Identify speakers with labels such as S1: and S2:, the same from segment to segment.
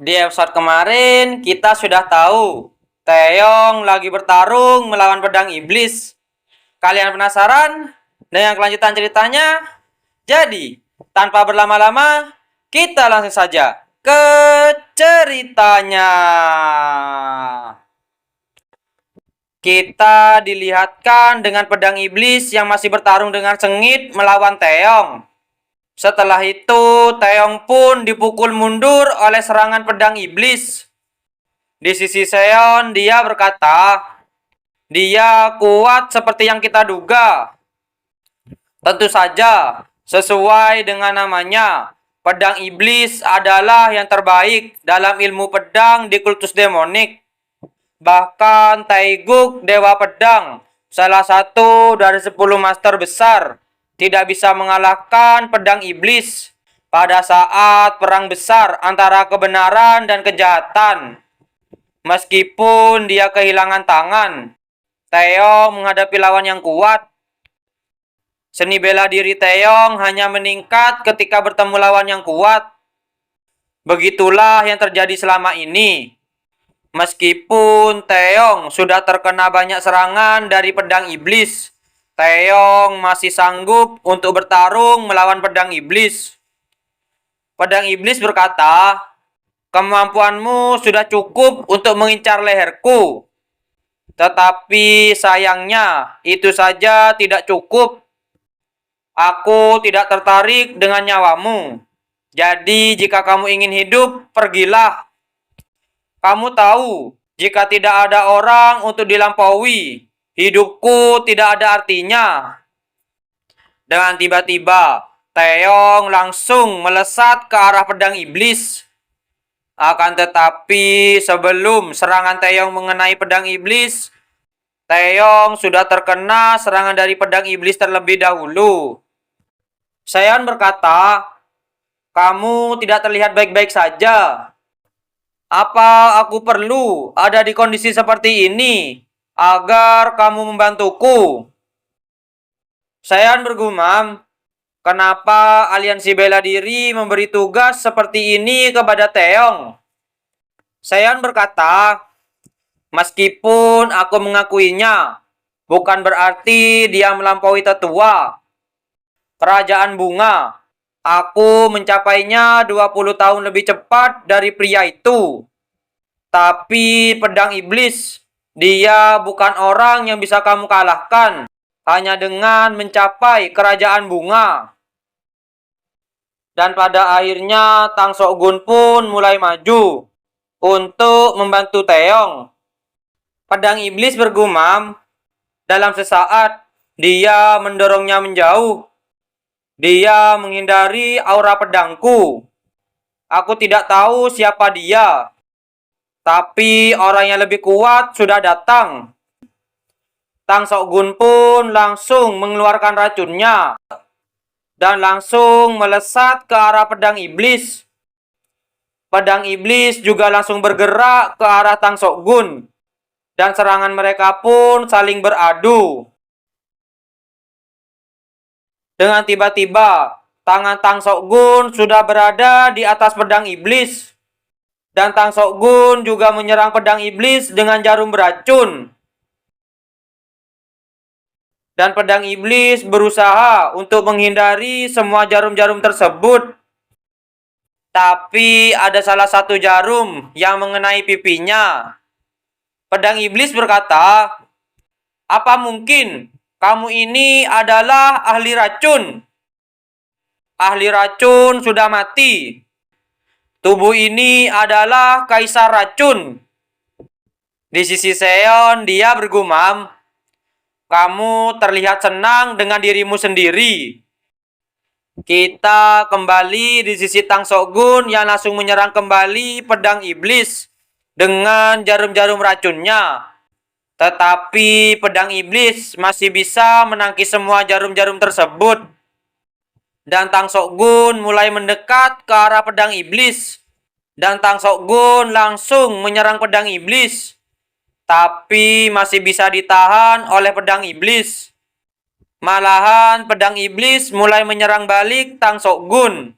S1: Di episode kemarin kita sudah tahu Taeyong lagi bertarung melawan pedang iblis. Kalian penasaran dengan kelanjutan ceritanya? Jadi, tanpa berlama-lama, kita langsung saja ke ceritanya. Kita dilihatkan dengan pedang iblis yang masih bertarung dengan sengit melawan Taeyong. Setelah itu, Taeyong pun dipukul mundur oleh serangan pedang iblis. Di sisi Seon, dia berkata, dia kuat seperti yang kita duga. Tentu saja, sesuai dengan namanya, pedang iblis adalah yang terbaik dalam ilmu pedang di kultus demonik. Bahkan Taeguk, Dewa Pedang, salah satu dari 10 master besar, tidak bisa mengalahkan pedang iblis pada saat perang besar antara kebenaran dan kejahatan. Meskipun dia kehilangan tangan, Taeyong menghadapi lawan yang kuat. Seni bela diri Taeyong hanya meningkat ketika bertemu lawan yang kuat. Begitulah yang terjadi selama ini. Meskipun Taeyong sudah terkena banyak serangan dari pedang iblis, Taeyong masih sanggup untuk bertarung melawan pedang iblis. Pedang iblis berkata, kemampuanmu sudah cukup untuk mengincar leherku. Tetapi sayangnya, itu saja tidak cukup. Aku tidak tertarik dengan nyawamu. Jadi jika kamu ingin hidup, pergilah. Kamu tahu, jika tidak ada orang untuk dilampaui, hidupku tidak ada artinya. Dengan tiba-tiba, Taeyong langsung melesat ke arah pedang iblis. Akan tetapi, sebelum serangan Taeyong mengenai pedang iblis, Taeyong sudah terkena serangan dari pedang iblis terlebih dahulu. Seon berkata, kamu tidak terlihat baik-baik saja. Apa aku perlu ada di kondisi seperti ini agar kamu membantuku? Seon bergumam, kenapa aliansi bela diri memberi tugas seperti ini kepada Taeyong? Seon berkata, meskipun aku mengakuinya, bukan berarti dia melampaui tetua. Kerajaan bunga, aku mencapainya 20 tahun lebih cepat dari pria itu. Tapi pedang iblis, dia bukan orang yang bisa kamu kalahkan hanya dengan mencapai kerajaan bunga. Dan pada akhirnya Tang Sokgun pun mulai maju untuk membantu Taeyong. Pedang iblis bergumam, dalam sesaat dia mendorongnya menjauh. Dia menghindari aura pedangku. Aku tidak tahu siapa dia. Tapi orang yang lebih kuat sudah datang. Tang Sokgun pun langsung mengeluarkan racunnya. Dan langsung melesat ke arah pedang iblis. Pedang iblis juga langsung bergerak ke arah Tang Sokgun. Dan serangan mereka pun saling beradu. Dengan tiba-tiba, tangan Tang Sokgun sudah berada di atas pedang iblis. Dan Tang Sokgun juga menyerang pedang iblis dengan jarum beracun. Dan pedang iblis berusaha untuk menghindari semua jarum-jarum tersebut. Tapi ada salah satu jarum yang mengenai pipinya. Pedang iblis berkata, apa mungkin kamu ini adalah ahli racun? Ahli racun sudah mati. Tubuh ini adalah kaisar racun. Di sisi Seon, dia bergumam, kamu terlihat senang dengan dirimu sendiri. Kita kembali di sisi Tang Sokgun yang langsung menyerang kembali pedang iblis dengan jarum-jarum racunnya. Tetapi pedang iblis masih bisa menangkis semua jarum-jarum tersebut. Dan Tang Sokgun mulai mendekat ke arah pedang iblis. Dan Tang Sokgun langsung menyerang pedang iblis. Tapi masih bisa ditahan oleh pedang iblis. Malahan pedang iblis mulai menyerang balik Tang Sokgun.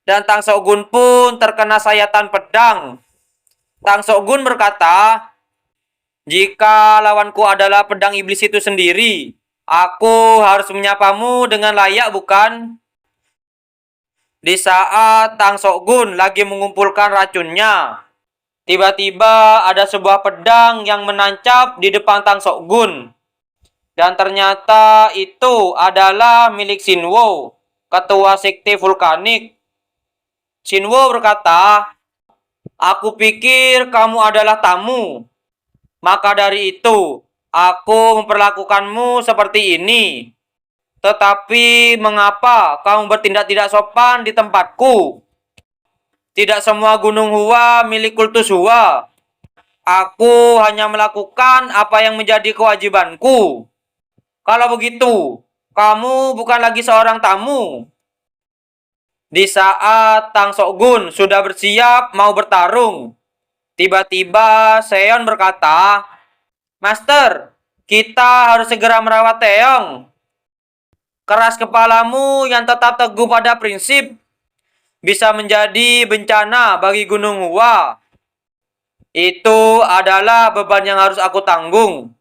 S1: dan Tang Sokgun pun terkena sayatan pedang. Tang Sokgun berkata, "Jika lawanku adalah pedang iblis itu sendiri, aku harus menyapamu dengan layak, bukan?" Di saat Tang Sokgun lagi mengumpulkan racunnya, tiba-tiba ada sebuah pedang yang menancap di depan Tang Sokgun. Dan ternyata itu adalah milik Shinwo, ketua sekte vulkanik. Shinwo berkata, "Aku pikir kamu adalah tamu. Maka dari itu, aku memperlakukanmu seperti ini. Tetapi mengapa kamu bertindak tidak sopan di tempatku? Tidak semua gunung Hua milik kultus Hua. Aku hanya melakukan apa yang menjadi kewajibanku. Kalau begitu, kamu bukan lagi seorang tamu." Di saat Tang Sokgun sudah bersiap mau bertarung, tiba-tiba Seon berkata, "Master, kita harus segera merawat Taeyong. Keras kepalamu yang tetap teguh pada prinsip bisa menjadi bencana bagi Gunung Hua. Itu adalah beban yang harus aku tanggung."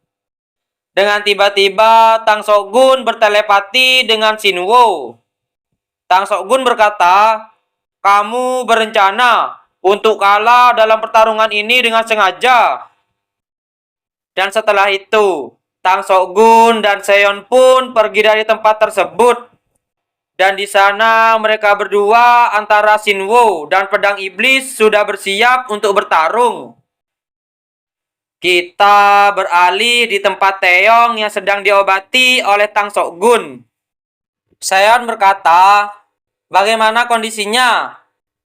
S1: Dengan tiba-tiba, Tang Sokgun bertelepati dengan Shinwo. Tang Sokgun berkata, "Kamu berencana untuk kalah dalam pertarungan ini dengan sengaja." Dan setelah itu, Tang Sokgun dan Seon pun pergi dari tempat tersebut. Dan di sana mereka berdua antara Shinwo dan pedang iblis sudah bersiap untuk bertarung. Kita beralih di tempat Taeyong yang sedang diobati oleh Tang Sokgun. Seon berkata, "Bagaimana kondisinya?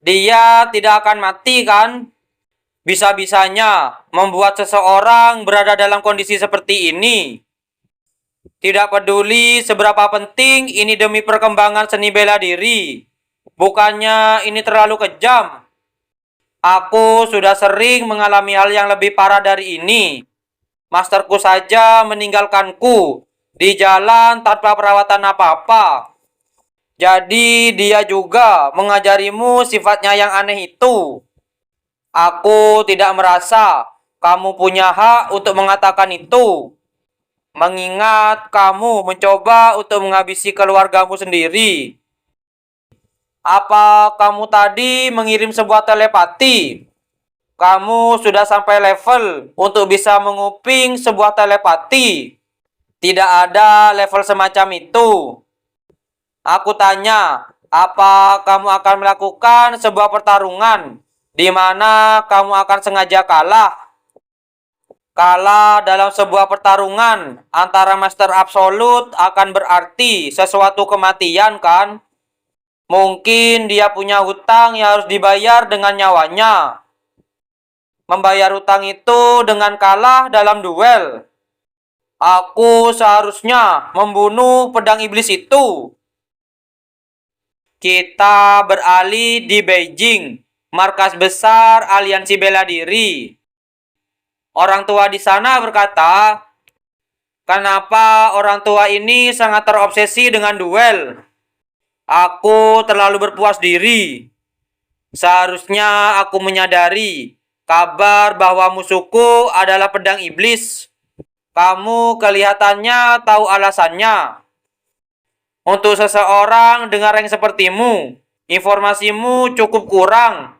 S1: Dia tidak akan mati, kan? Bisa-bisanya membuat seseorang berada dalam kondisi seperti ini. Tidak peduli seberapa penting ini demi perkembangan seni bela diri. Bukannya ini terlalu kejam? Aku sudah sering mengalami hal yang lebih parah dari ini. Masterku saja meninggalkanku di jalan tanpa perawatan apa-apa. Jadi dia juga mengajarimu sifatnya yang aneh itu. Aku tidak merasa kamu punya hak untuk mengatakan itu, mengingat kamu mencoba untuk menghabisi keluargamu sendiri. Apa kamu tadi mengirim sebuah telepati? Kamu sudah sampai level untuk bisa menguping sebuah telepati. Tidak ada level semacam itu. Aku tanya, apa kamu akan melakukan sebuah pertarungan di mana kamu akan sengaja kalah? Kalah dalam sebuah pertarungan antara Master Absolut akan berarti sesuatu kematian, kan? Mungkin dia punya hutang yang harus dibayar dengan nyawanya. Membayar hutang itu dengan kalah dalam duel. Aku seharusnya membunuh pedang iblis itu. Kita beralih di Beijing, markas besar aliansi bela diri. Orang tua di sana berkata, "Kenapa orang tua ini sangat terobsesi dengan duel? Aku terlalu berpuas diri. Seharusnya aku menyadari kabar bahwa musuhku adalah pedang iblis. Kamu kelihatannya tahu alasannya. Untuk seseorang dengan rank sepertimu, informasimu cukup kurang.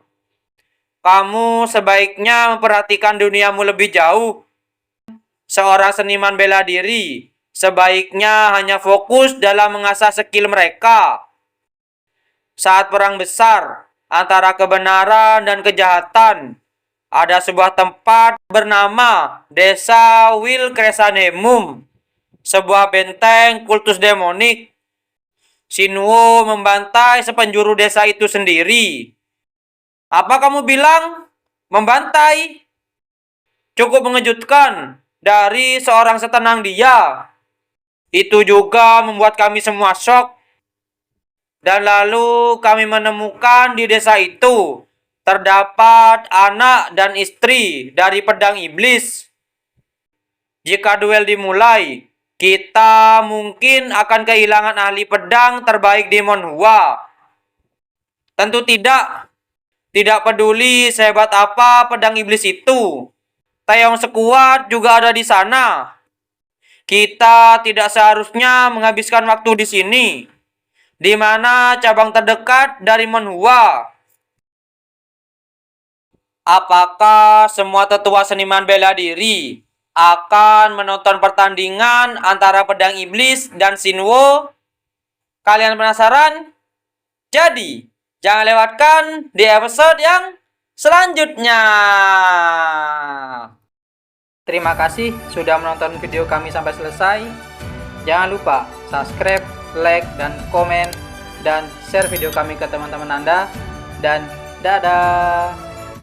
S1: Kamu sebaiknya memperhatikan duniamu lebih jauh. Seorang seniman bela diri sebaiknya hanya fokus dalam mengasah skill mereka. Saat perang besar antara kebenaran dan kejahatan, ada sebuah tempat bernama Desa Wilkresanemum, sebuah benteng kultus demonik. Shinwo membantai sepenjuru desa itu sendiri." "Apa kamu bilang? Membantai?" Cukup mengejutkan dari seorang setenang dia. Itu juga membuat kami semua shock. Dan lalu kami menemukan di desa itu terdapat anak dan istri dari pedang iblis. Jika duel dimulai, kita mungkin akan kehilangan ahli pedang terbaik di Monhua. Tentu tidak. Tidak peduli sehebat apa pedang iblis itu. Taeyong sekuat juga ada di sana. Kita tidak seharusnya menghabiskan waktu di sini, di mana cabang terdekat dari Monhua. Apakah semua tetua seniman bela diri akan menonton pertandingan antara pedang iblis dan Shinwo? Kalian penasaran? Jadi, jangan lewatkan di episode yang selanjutnya. Terima kasih sudah menonton video kami sampai selesai. Jangan lupa subscribe, like, dan komen, dan share video kami ke teman-teman Anda. Dan dadah!